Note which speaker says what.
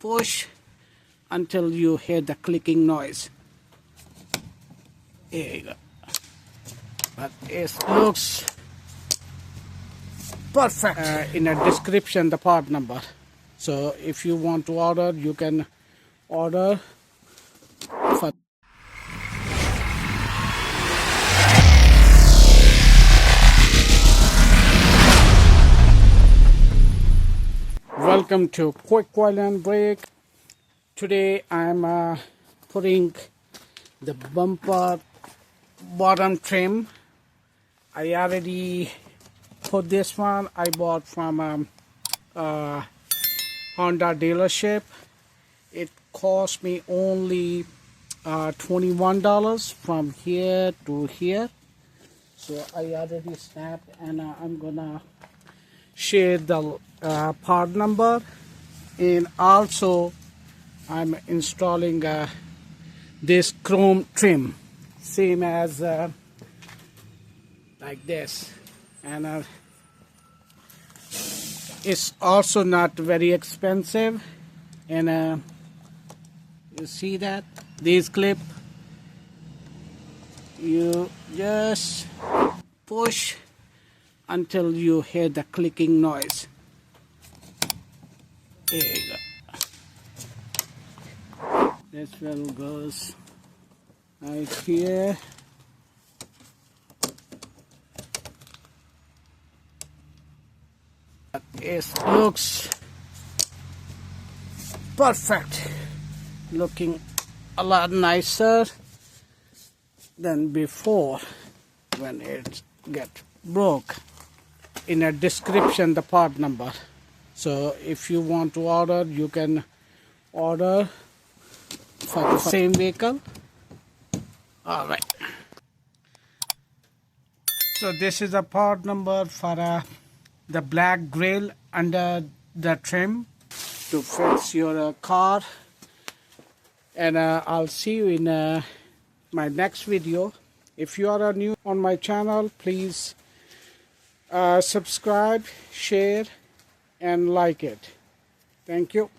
Speaker 1: push until you hear the clicking noise. Here you go. But it looks perfect. In a description, the part number. So if you want to order, you can order for. Welcome to Quick Coil and Brake. Today I'm putting the bumper bottom trim. I already put this one. I bought from Honda dealership. It cost me only $21 from here to here. So I already snapped, and I'm gonna share the part number, and also I'm installing this chrome trim, same as like this, and it's also not very expensive. And you see that these clip, you just push until you hear the clicking noise. There you go. This one goes right here. It looks perfect, looking a lot nicer than before when it get broke. In a description, the part number. So if you want to order, you can order for the same vehicle. All right. So this is a part number for the black grill under the trim to fix your car. And I'll see you in my next video. If you are new on my channel, please subscribe, share, and like it. Thank you.